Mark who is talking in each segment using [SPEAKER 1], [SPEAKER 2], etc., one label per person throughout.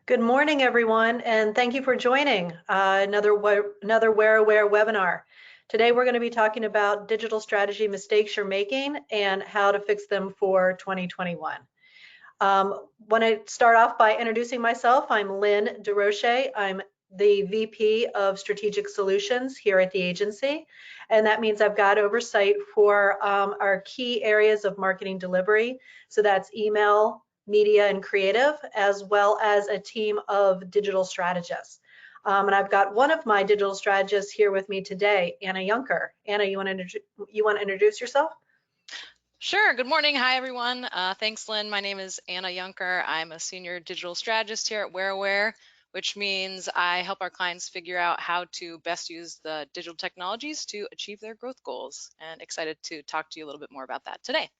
[SPEAKER 1] Good morning, everyone, and thank you for joining another WhereAware webinar. Today, we're going to be talking about digital strategy mistakes you're making and how to fix them for 2021. Want to start off by introducing myself. I'm Lynn DeRoche. I'm the VP of Strategic Solutions here at the agency, and that means I've got oversight for our key areas of marketing delivery. So that's email, media, and creative, as well as a team of digital strategists. And I've got one of my digital strategists here with me today, Anna Junker. Anna, you want to introduce yourself?
[SPEAKER 2] Sure. Good morning. Hi, everyone. Thanks, Lynn. My name is Anna Junker. I'm a senior digital strategist here at WhereAware, which means I help our clients figure out how to best use the digital technologies to achieve their growth goals. And excited to talk to you a little bit more about that today.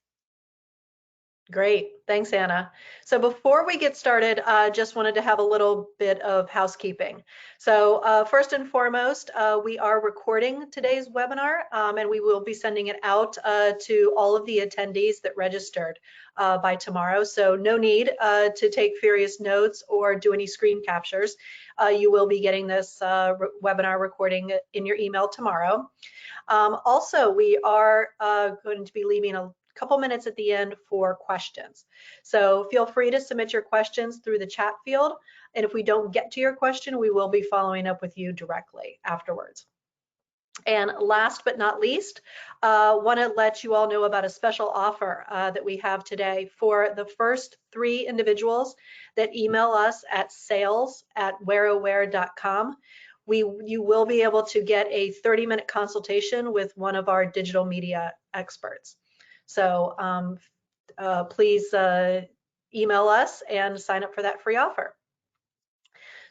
[SPEAKER 1] Great, thanks, Anna. So before we get started, just wanted to have a little bit of housekeeping. So first and foremost, we are recording today's webinar, and we will be sending it out to all of the attendees that registered by tomorrow. So no need to take furious notes or do any screen captures. You will be getting this webinar recording in your email tomorrow. Also, we are going to be leaving a couple minutes at the end for questions. So feel free to submit your questions through the chat field. And if we don't get to your question, we will be following up with you directly afterwards. And last but not least, want to let you all know about a special offer that we have today for the first 3 individuals that email us at sales@whereaware.com. You will be able to get a 30-minute consultation with one of our digital media experts. So please email us and sign up for that free offer.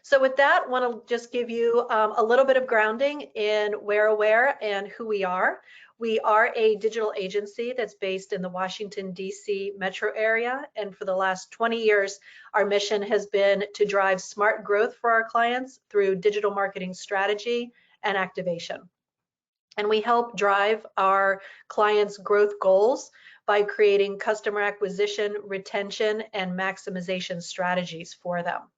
[SPEAKER 1] So with that, want to just give you a little bit of grounding in WhereAware and who we are. We are a digital agency that's based in the Washington, D.C. metro area. And for the last 20 years, our mission has been to drive smart growth for our clients through digital marketing strategy and activation. And we help drive our clients' growth goals by creating customer acquisition, retention, and maximization strategies for them.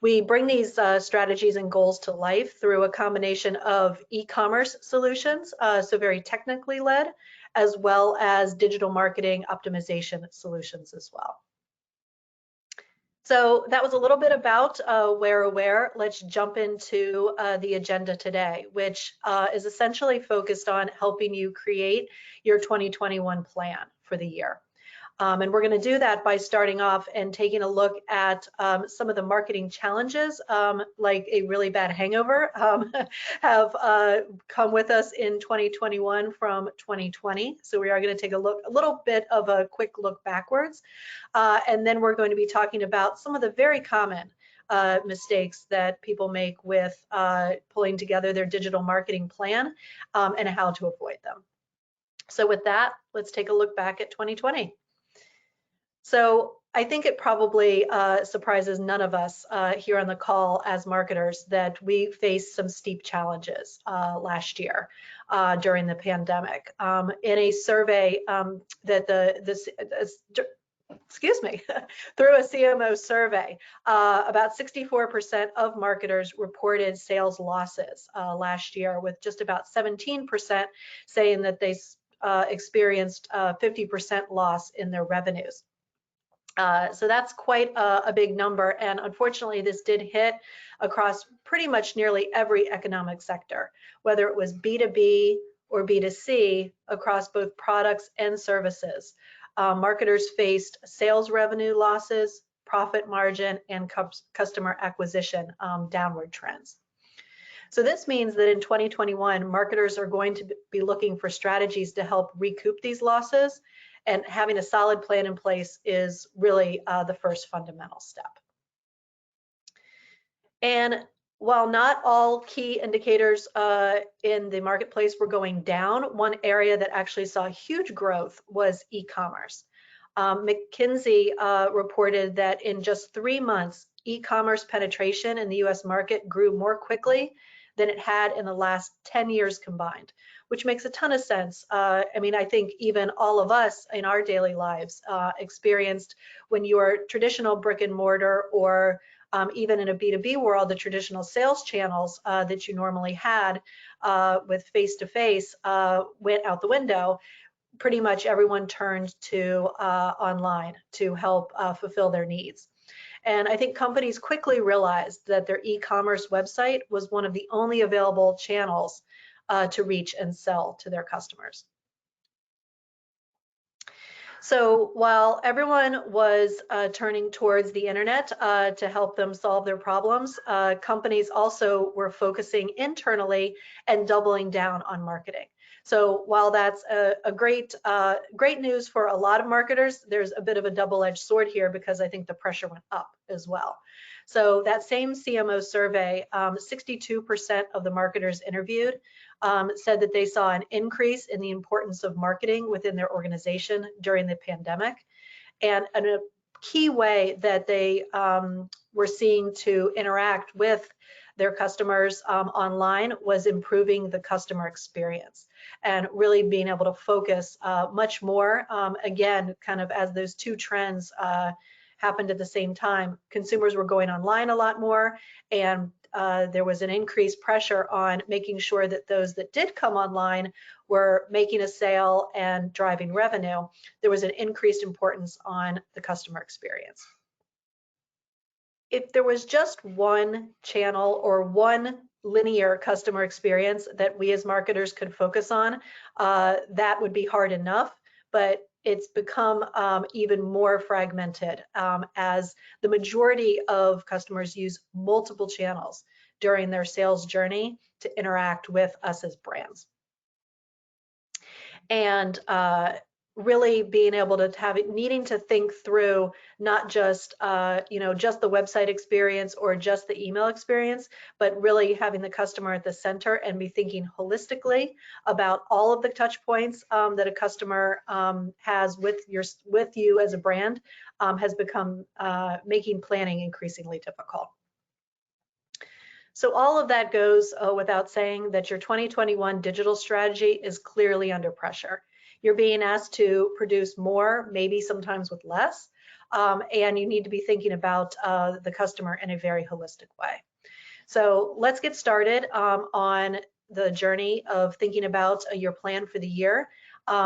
[SPEAKER 1] We bring these strategies and goals to life through a combination of e-commerce solutions, so very technically led, as well as digital marketing optimization solutions as well. So that was a little bit about WhereAware. Let's jump into the agenda today, which is essentially focused on helping you create your 2021 plan for the year. And we're going to do that by starting off and taking a look at some of the marketing challenges, like a really bad hangover, have come with us in 2021 from 2020. So we are going to take a little bit of a quick look backwards. And then we're going to be talking about some of the very common mistakes that people make with pulling together their digital marketing plan and how to avoid them. So with that, let's take a look back at 2020. So I think it probably surprises none of us here on the call as marketers that we faced some steep challenges last year during the pandemic. In a survey that through a CMO survey, about 64% of marketers reported sales losses last year, with just about 17% saying that they experienced 50% loss in their revenues. So that's quite a big number, and unfortunately this did hit across pretty much nearly every economic sector, whether it was B2B or B2C, across both products and services. Marketers faced sales revenue losses, profit margin, and customer acquisition downward trends. So this means that in 2021, marketers are going to be looking for strategies to help recoup these losses, and having a solid plan in place is really the first fundamental step. And while not all key indicators in the marketplace were going down, one area that actually saw huge growth was e-commerce. McKinsey reported that in just 3 months, e-commerce penetration in the US market grew more quickly than it had in the last 10 years combined, which makes a ton of sense. I mean, I think even all of us in our daily lives experienced when your traditional brick and mortar or even in a B2B world, the traditional sales channels that you normally had with face-to-face went out the window. Pretty much everyone turned to online to help fulfill their needs. And I think companies quickly realized that their e-commerce website was one of the only available channels to reach and sell to their customers. So while everyone was turning towards the internet to help them solve their problems, companies also were focusing internally and doubling down on marketing. So while that's a great news for a lot of marketers, there's a bit of a double-edged sword here because I think the pressure went up as well. So that same CMO survey, 62% of the marketers interviewed said that they saw an increase in the importance of marketing within their organization during the pandemic. And a key way that they were seeing to interact with their customers online was improving the customer experience and really being able to focus much more, again, kind of as those two trends happened at the same time. Consumers were going online a lot more, and there was an increased pressure on making sure that those that did come online were making a sale and driving revenue. There was an increased importance on the customer experience. If there was just one channel or one linear customer experience that we as marketers could focus on, that would be hard enough, but it's become even more fragmented as the majority of customers use multiple channels during their sales journey to interact with us as brands. And really being able to have it, needing to think through not just just the website experience or just the email experience, but really having the customer at the center and be thinking holistically about all of the touch points that a customer has with you as a brand has become making planning increasingly difficult. So all of that goes without saying that your 2021 digital strategy is clearly under pressure. You're being asked to produce more, maybe sometimes with less, and you need to be thinking about the customer in a very holistic way. So let's get started on the journey of thinking about your plan for the year,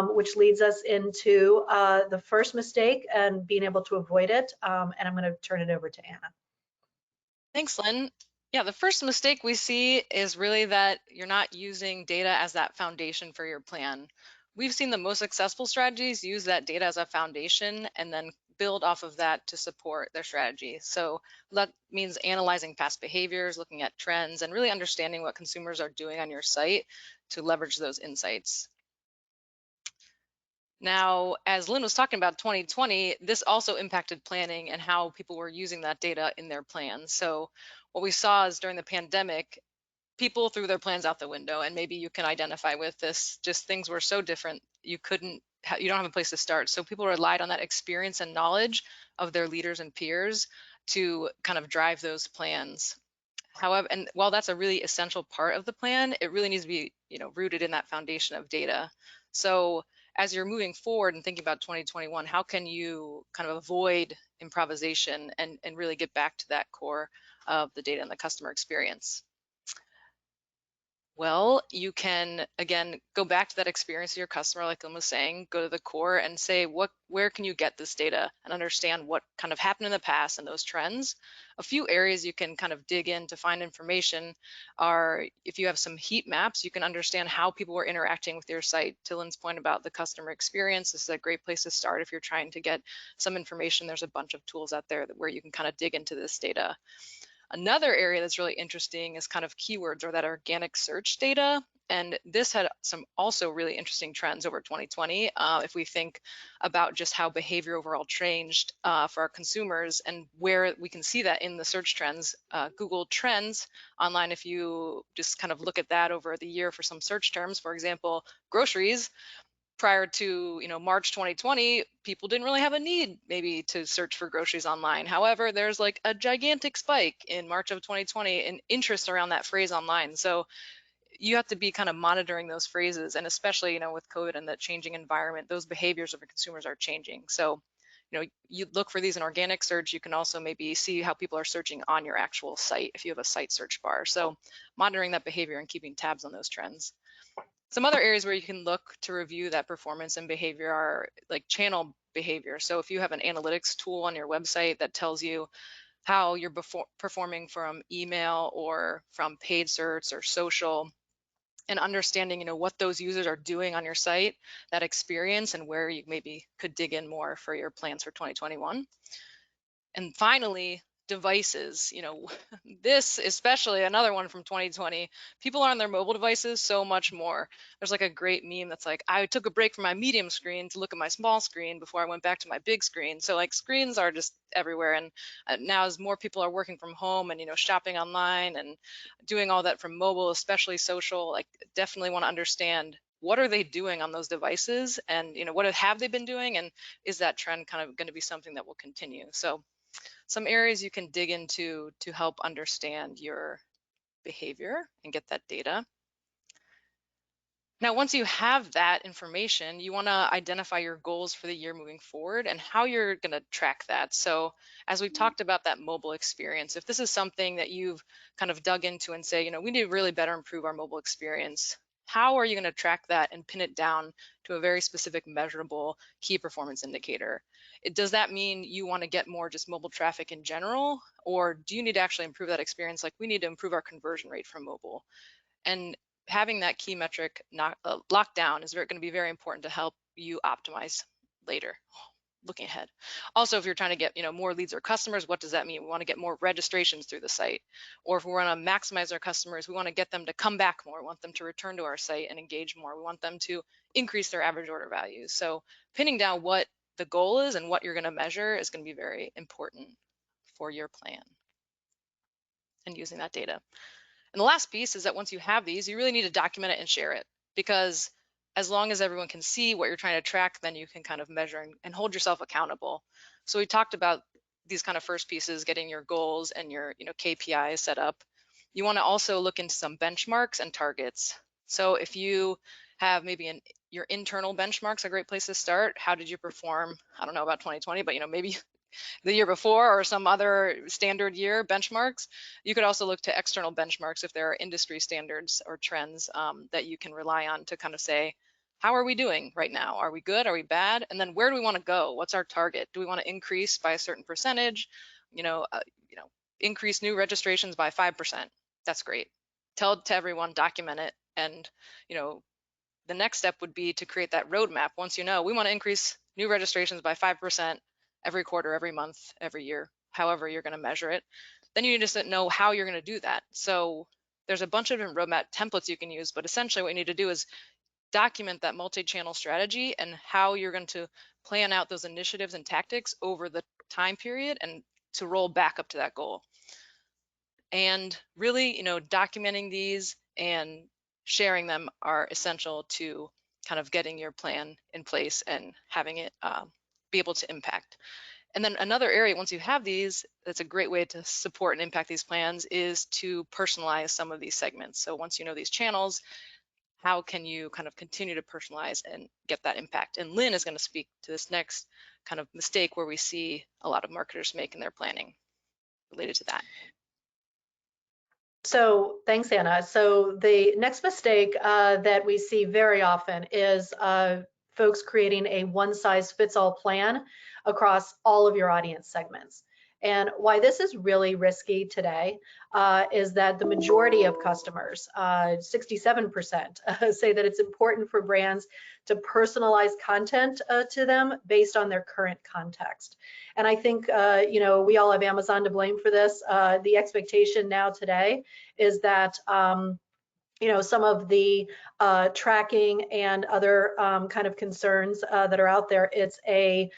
[SPEAKER 1] which leads us into the first mistake and being able to avoid it. And I'm going to turn it over to Anna.
[SPEAKER 2] Thanks, Lynn. Yeah, the first mistake we see is really that you're not using data as that foundation for your plan. We've seen the most successful strategies use that data as a foundation and then build off of that to support their strategy. So that means analyzing past behaviors, looking at trends, and really understanding what consumers are doing on your site to leverage those insights. Now, as Lynn was talking about 2020, this also impacted planning and how people were using that data in their plans. So what we saw is during the pandemic, people threw their plans out the window, and maybe you can identify with this, just things were so different, you don't have a place to start. So people relied on that experience and knowledge of their leaders and peers to kind of drive those plans. However, and while that's a really essential part of the plan, it really needs to be, rooted in that foundation of data. So as you're moving forward and thinking about 2021, how can you kind of avoid improvisation and really get back to that core of the data and the customer experience? Well, you can, again, go back to that experience of your customer, like Lynn was saying, go to the core and say, where can you get this data and understand what kind of happened in the past and those trends. A few areas you can kind of dig in to find information are, if you have some heat maps, you can understand how people were interacting with your site. To Lynn's point about the customer experience, this is a great place to start if you're trying to get some information. There's a bunch of tools out there where you can kind of dig into this data. Another area that's really interesting is kind of keywords or that organic search data. And this had some also really interesting trends over 2020. If we think about just how behavior overall changed for our consumers and where we can see that in the search trends, Google Trends online, if you just kind of look at that over the year for some search terms, for example, groceries, prior to March 2020, people didn't really have a need maybe to search for groceries online. However, there's like a gigantic spike in March of 2020 in interest around that phrase online. So you have to be kind of monitoring those phrases, and especially with COVID and the changing environment, those behaviors of the consumers are changing. So you look for these in organic search. You can also maybe see how people are searching on your actual site if you have a site search bar. So monitoring that behavior and keeping tabs on those trends. Some other areas where you can look to review that performance and behavior are like channel behavior. So if you have an analytics tool on your website that tells you how you're performing from email or from paid search or social, and understanding what those users are doing on your site, that experience, and where you maybe could dig in more for your plans for 2021. And finally, devices. This especially, another one from 2020, people are on their mobile devices so much more. There's like a great meme that's like, I took a break from my medium screen to look at my small screen before I went back to my big screen. So like screens are just everywhere. And now as more people are working from home and shopping online and doing all that from mobile, especially social, like definitely want to understand what are they doing on those devices, and what have they been doing, and is that trend kind of going to be something that will continue. So some areas you can dig into to help understand your behavior and get that data. Now, once you have that information, you want to identify your goals for the year moving forward and how you're going to track that. So as we talked about that mobile experience, if this is something that you've kind of dug into and say, we need to really better improve our mobile experience, how are you going to track that and pin it down to a very specific measurable key performance indicator? Does that mean you want to get more just mobile traffic in general, or do you need to actually improve that experience? Like we need to improve our conversion rate from mobile. And having that key metric locked down is going to be very important to help you optimize later, looking ahead. Also, if you're trying to get more leads or customers, what does that mean? We want to get more registrations through the site. Or if we want to maximize our customers, we want to get them to come back more. We want them to return to our site and engage more. We want them to increase their average order values. So pinning down what the goal is and what you're going to measure is going to be very important for your plan and using that data. And the last piece is that once you have these, you really need to document it and share it, because as long as everyone can see what you're trying to track, then you can kind of measure and hold yourself accountable. So we talked about these kind of first pieces, getting your goals and your KPIs set up. You want to also look into some benchmarks and targets. So if you have maybe your internal benchmarks, a great place to start. How did you perform? I don't know about 2020, but maybe the year before or some other standard year benchmarks. You could also look to external benchmarks if there are industry standards or trends that you can rely on to kind of say, how are we doing right now? Are we good? Are we bad? And then where do we want to go? What's our target? Do we want to increase by a certain percentage? Increase new registrations by 5%. That's great. Tell it to everyone, document it, and the next step would be to create that roadmap. Once we want to increase new registrations by 5% every quarter, every month, every year, however you're going to measure it, then you need to know how you're going to do that. So there's a bunch of different roadmap templates you can use, but essentially what you need to do is document that multi-channel strategy and how you're going to plan out those initiatives and tactics over the time period and to roll back up to that goal. And really, documenting these and sharing them are essential to kind of getting your plan in place and having it be able to impact. And then another area, once you have these, that's a great way to support and impact these plans, is to personalize some of these segments. So once you know these channels, how can you kind of continue to personalize and get that impact? And Lynn is going to speak to this next kind of mistake where we see a lot of marketers make in their planning related to that.
[SPEAKER 1] So thanks, Anna. So the next mistake that we see very often is folks creating a one-size-fits-all plan across all of your audience segments. And why this is really risky today is that the majority of customers, 67%, say that it's important for brands to personalize content to them based on their current context. And I think, we all have Amazon to blame for this. The expectation now today is that some of the tracking and other kind of concerns that are out there, it's a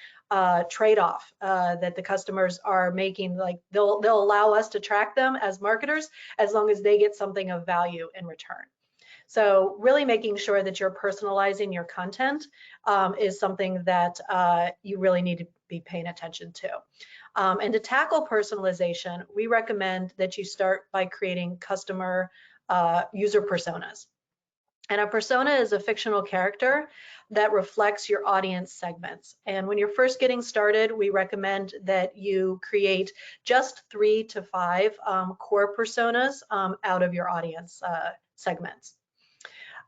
[SPEAKER 1] trade-off that the customers are making. Like they'll allow us to track them as marketers as long as they get something of value in return. So really making sure that you're personalizing your content is something that you really need to be paying attention to. And to tackle personalization, we recommend that you start by creating customer user personas. And a persona is a fictional character that reflects your audience segments. And when you're first getting started, we recommend that you create just 3 to 5 core personas out of your audience segments.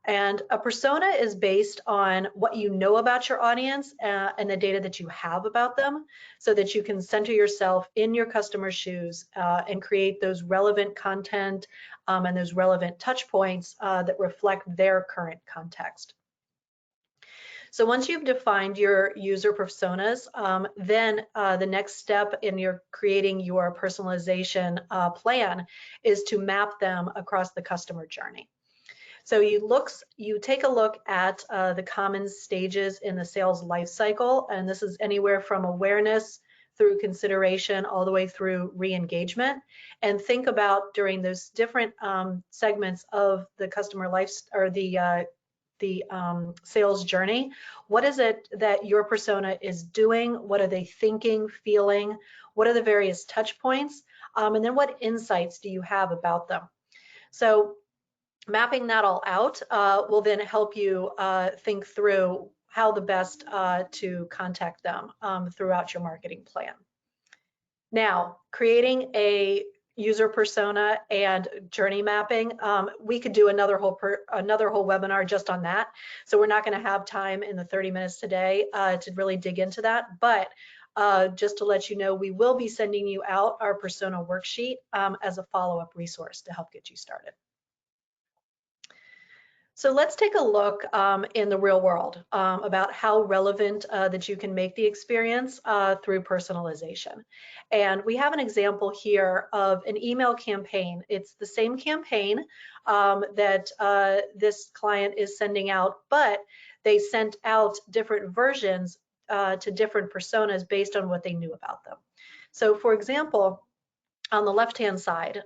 [SPEAKER 1] And a persona is based on what you know about your audience and the data that you have about them, so that you can center yourself in your customer's shoes and create those relevant content and those relevant touch points that reflect their current context. So once you've defined your user personas, then the next step in your creating your personalization plan is to map them across the customer journey. So you take a look at the common stages in the sales life cycle, and this is anywhere from awareness through consideration all the way through re-engagement, and think about during those different segments of the customer life or the sales journey, what is it that your persona is doing? What are they thinking, feeling? What are the various touch points? And then what insights do you have about them? So mapping that all out will then help you think through how the best to contact them throughout your marketing plan. Now, creating a user persona and journey mapping, we could do another whole webinar just on that. So we're not going to have time in the 30 minutes today to really dig into that. But just to let you know, we will be sending you out our persona worksheet as a follow-up resource to help get you started. So let's take a look in the real world about how relevant that you can make the experience through personalization. And we have an example here of an email campaign. It's the same campaign that this client is sending out, but they sent out different versions to different personas based on what they knew about them. So for example, on the left-hand side,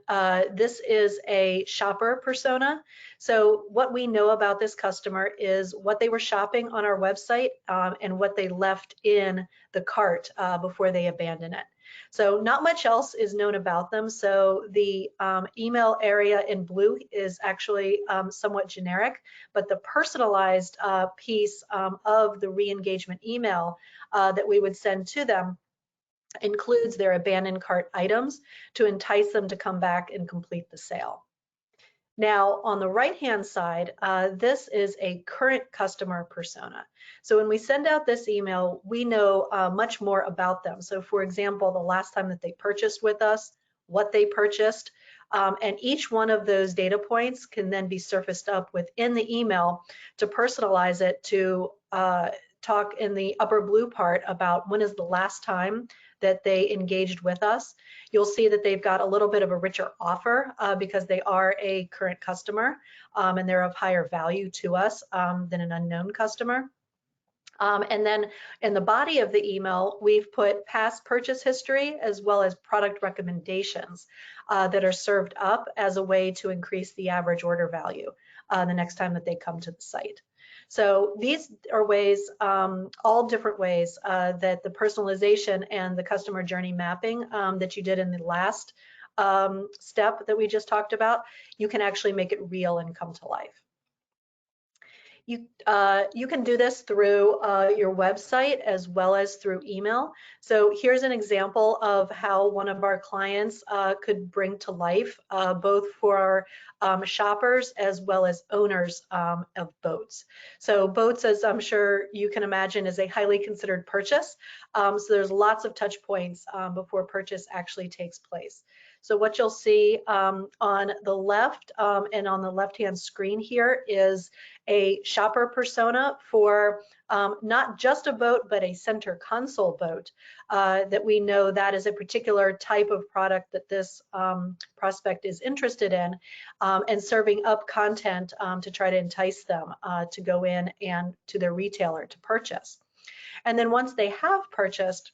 [SPEAKER 1] this is a shopper persona. So what we know about this customer is what they were shopping on our website and what they left in the cart before they abandon it. So not much else is known about them. So the email area in blue is actually somewhat generic, but the personalized piece of the re-engagement email that we would send to them includes their abandoned cart items to entice them to come back and complete the sale. Now, on the right-hand side, this is a current customer persona. So when we send out this email, we know much more about them. So for example, the last time that they purchased with us, what they purchased, and each one of those data points can then be surfaced up within the email to personalize it to talk in the upper blue part about when is the last time that they engaged with us. You'll see that they've got a little bit of a richer offer because they are a current customer and they're of higher value to us than an unknown customer. And then in the body of the email, we've put past purchase history as well as product recommendations that are served up as a way to increase the average order value the next time that they come to the site. So these are ways, all different ways that the personalization and the customer journey mapping that you did in the last step that we just talked about, you can actually make it real and come to life. You can do this through your website as well as through email. So here's an example of how one of our clients could bring to life both for shoppers as well as owners of boats. So boats, as I'm sure you can imagine, is a highly considered purchase. So there's lots of touch points before purchase actually takes place. So what you'll see on the left and on the left-hand screen here is a shopper persona for not just a boat, but a center console boat that we know that is a particular type of product that this prospect is interested in, and serving up content to try to entice them to go in and to their retailer to purchase. And then once they have purchased,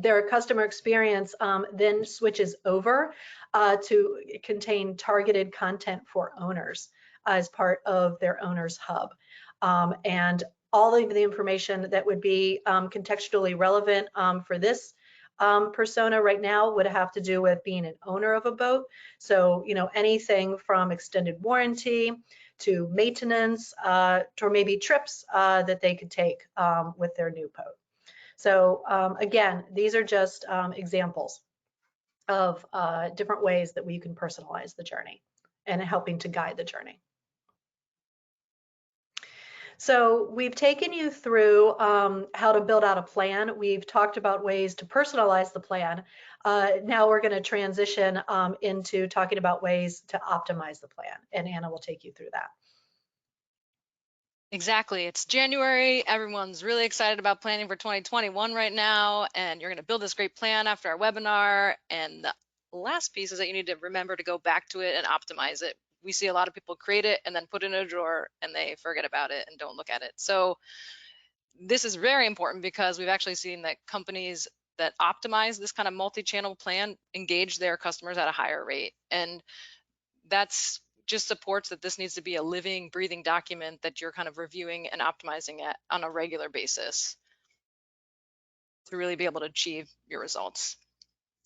[SPEAKER 1] their customer experience then switches over to contain targeted content for owners. as part of their owner's hub. And all of the information that would be contextually relevant for this persona right now would have to do with being an owner of a boat. So, anything from extended warranty to maintenance, or maybe trips that they could take with their new boat. So again, these are just examples of different ways that we can personalize the journey and helping to guide the journey. So we've taken you through how to build out a plan. We've talked about ways to personalize the plan. Now we're going to transition into talking about ways to optimize the plan, and Anna will take you through that.
[SPEAKER 2] Exactly. It's January. Everyone's really excited about planning for 2021 right now, and you're going to build this great plan after our webinar. And the last piece is that you need to remember to go back to it and optimize it. We see a lot of people create it and then put it in a drawer and they forget about it and don't look at it. So this is very important because we've actually seen that companies that optimize this kind of multi-channel plan engage their customers at a higher rate. And that's just supports that this needs to be a living, breathing document that you're kind of reviewing and optimizing it on a regular basis to really be able to achieve your results.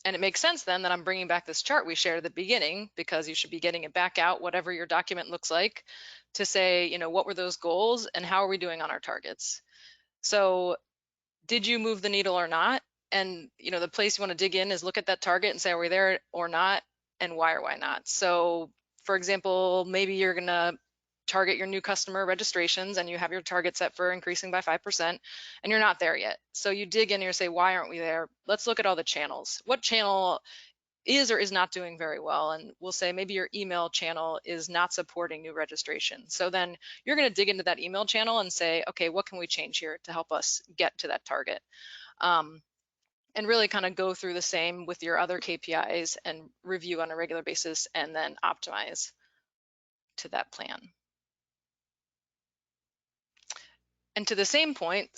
[SPEAKER 2] And it makes sense then that I'm bringing back this chart we shared at the beginning, because you should be getting it back out, whatever your document looks like, to say, what were those goals and how are we doing on our targets? So did you move the needle or not? And the place you want to dig in is look at that target and say, are we there or not, and why or why not? So for example, maybe you're going to target your new customer registrations and you have your target set for increasing by 5% and you're not there yet. So you dig in and you say, why aren't we there? Let's look at all the channels. What channel is or is not doing very well? And we'll say maybe your email channel is not supporting new registration. So then you're going to dig into that email channel and say, okay, what can we change here to help us get to that target? And really kind of go through the same with your other KPIs and review on a regular basis and then optimize to that plan. And to the same point,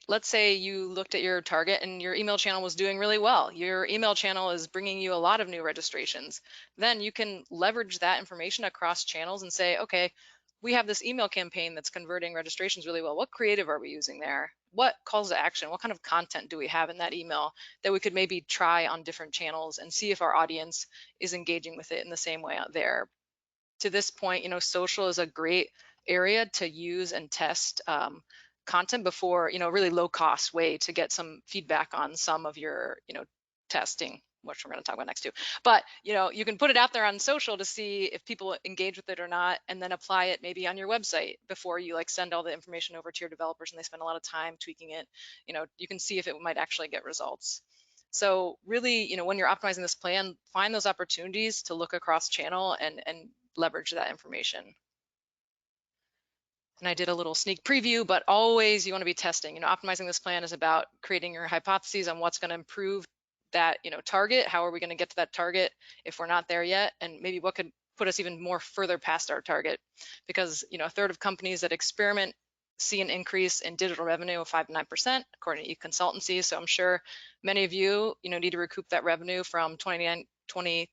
[SPEAKER 2] let's say you looked at your target and your email channel was doing really well. Your email channel is bringing you a lot of new registrations. Then you can leverage that information across channels and say, okay, we have this email campaign that's converting registrations really well. What creative are we using there? What calls to action? What kind of content do we have in that email that we could maybe try on different channels and see if our audience is engaging with it in the same way out there? To this point, social is a great area to use and test content before, really low cost way to get some feedback on some of your, testing, which we're going to talk about next too. But, you can put it out there on social to see if people engage with it or not, and then apply it maybe on your website before you send all the information over to your developers and they spend a lot of time tweaking it. You can see if it might actually get results. So really, when you're optimizing this plan, find those opportunities to look across channel and leverage that information. And I did a little sneak preview, but always you want to be testing. Optimizing this plan is about creating your hypotheses on what's going to improve that, target. How are we going to get to that target if we're not there yet? And maybe what could put us even more further past our target? Because, a third of companies that experiment see an increase in digital revenue of 5 to 9%, according to e-consultancy. So I'm sure many of you, need to recoup that revenue from 2020.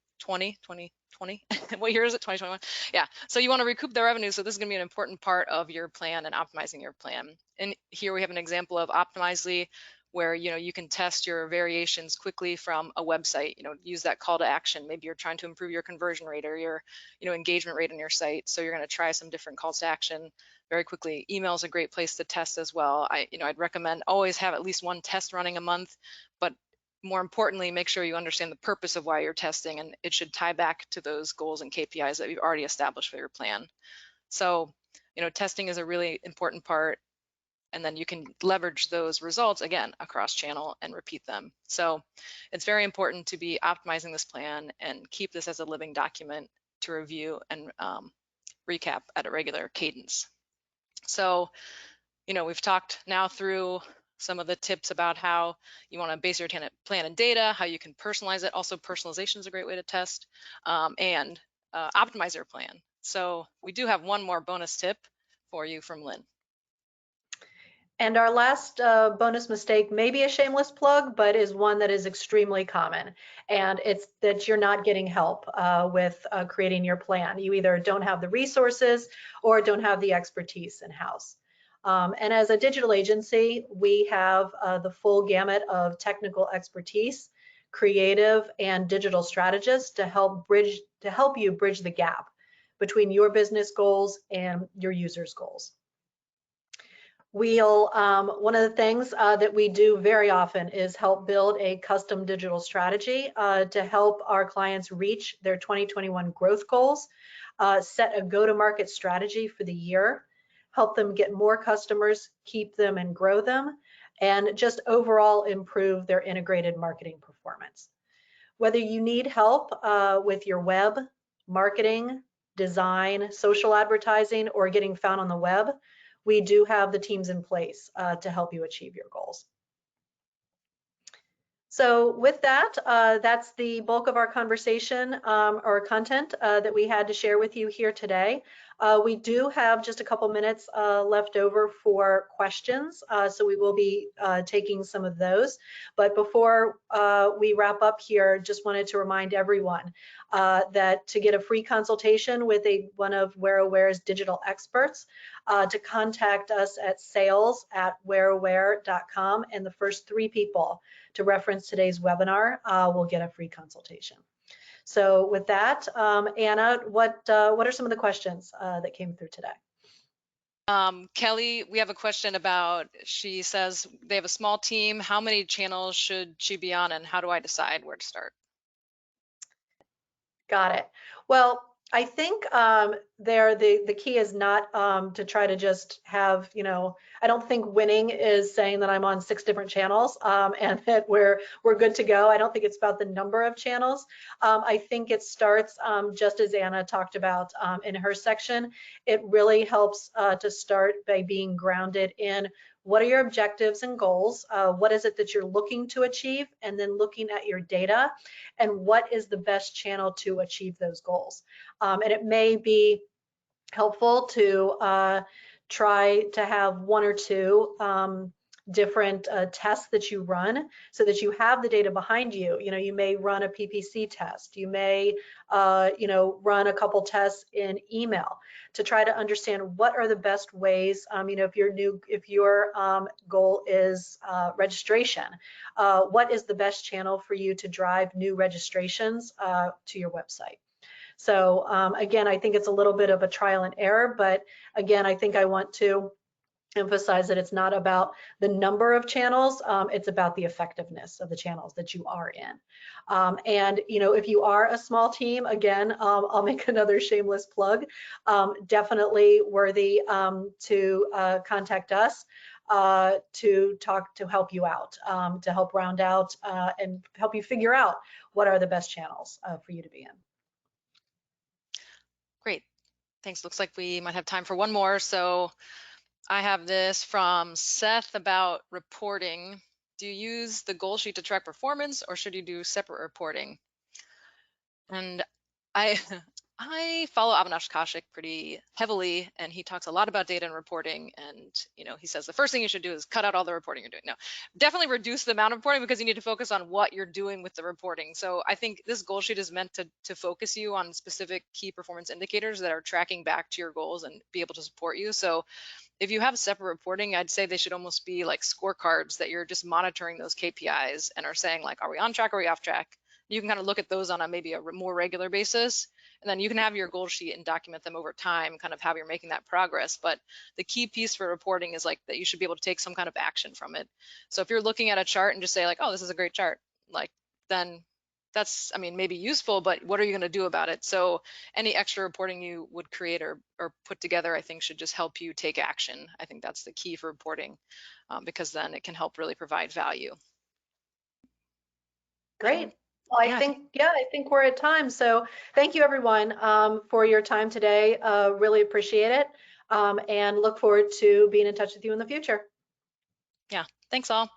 [SPEAKER 2] What year is it? 2021. Yeah. So you want to recoup the revenue. So this is going to be an important part of your plan and optimizing your plan. And here we have an example of Optimizely, where you can test your variations quickly from a website. Use that call to action. Maybe you're trying to improve your conversion rate or your engagement rate on your site. So you're going to try some different calls to action very quickly. Email is a great place to test as well. I'd recommend always have at least one test running a month, but more importantly, make sure you understand the purpose of why you're testing, and it should tie back to those goals and KPIs that you've already established for your plan. So, testing is a really important part, and then you can leverage those results again across channel and repeat them. So it's very important to be optimizing this plan and keep this as a living document to review and recap at a regular cadence. So, we've talked now through some of the tips about how you want to base your plan and data, how you can personalize it. Also, personalization is a great way to test and optimize your plan. So we do have one more bonus tip for you from Lynn.
[SPEAKER 1] And our last bonus mistake may be a shameless plug, but is one that is extremely common. And it's that you're not getting help with creating your plan. You either don't have the resources or don't have the expertise in-house. And as a digital agency, we have the full gamut of technical expertise, creative and digital strategists to help you bridge the gap between your business goals and your users' goals. One of the things that we do very often is help build a custom digital strategy to help our clients reach their 2021 growth goals, set a go-to-market strategy for the year, help them get more customers, keep them and grow them, and just overall improve their integrated marketing performance. Whether you need help with your web, marketing, design, social advertising, or getting found on the web, we do have the teams in place to help you achieve your goals. So with that, that's the bulk of our conversation or content that we had to share with you here today. We do have just a couple minutes left over for questions, so we will be taking some of those. But before we wrap up here, just wanted to remind everyone that to get a free consultation with one of WhereAware's digital experts, to contact us at sales@whereaware.com, and the first 3 people to reference today's webinar will get a free consultation. So with that, Anna, what are some of the questions that came through today?
[SPEAKER 2] Kelly, we have a question about, she says they have a small team. How many channels should she be on, and how do I decide where to start?
[SPEAKER 1] Got it. Well, I think the key is not to try to just have, I don't think winning is saying that I'm on 6 different channels and that we're good to go. I don't think it's about the number of channels. I think it starts just as Anna talked about in her section. It really helps to start by being grounded in what are your objectives and goals? What is it that you're looking to achieve? And then looking at your data and what is the best channel to achieve those goals. And it may be helpful to try to have 1 or 2 different tests that you run so that you have the data behind you. You may run a PPC test. You may, run a couple tests in email to try to understand what are the best ways. If your goal is registration, what is the best channel for you to drive new registrations to your website? So again, I think it's a little bit of a trial and error, but again, I think I want to emphasize that it's not about the number of channels, it's about the effectiveness of the channels that you are in. And if you are a small team, again, I'll make another shameless plug, definitely worthy to contact us to help you out, to help round out and help you figure out what are the best channels for you to be in.
[SPEAKER 2] Great, thanks. Looks like we might have time for one more. So I have this from Seth about reporting. Do you use the goal sheet to track performance, or should you do separate reporting? And I I follow Avinash Kaushik pretty heavily, and he talks a lot about data and reporting. And he says the first thing you should do is cut out all the reporting you're doing. No, definitely reduce the amount of reporting, because you need to focus on what you're doing with the reporting. So I think this goal sheet is meant to focus you on specific key performance indicators that are tracking back to your goals and be able to support you. So if you have separate reporting, I'd say they should almost be like scorecards that you're just monitoring those KPIs and are saying like, are we on track? Are we off track? You can kind of look at those on maybe a more regular basis, and then you can have your goal sheet and document them over time, kind of how you're making that progress. But the key piece for reporting is like that you should be able to take some kind of action from it. So if you're looking at a chart and just say like, oh, this is a great chart, like then that's, maybe useful, but what are you going to do about it? So any extra reporting you would create or put together, I think should just help you take action. I think that's the key for reporting, because then it can help really provide value.
[SPEAKER 1] Great. Well, I think we're at time. So thank you everyone for your time today. Really appreciate it, and look forward to being in touch with you in the future.
[SPEAKER 2] Yeah, thanks all.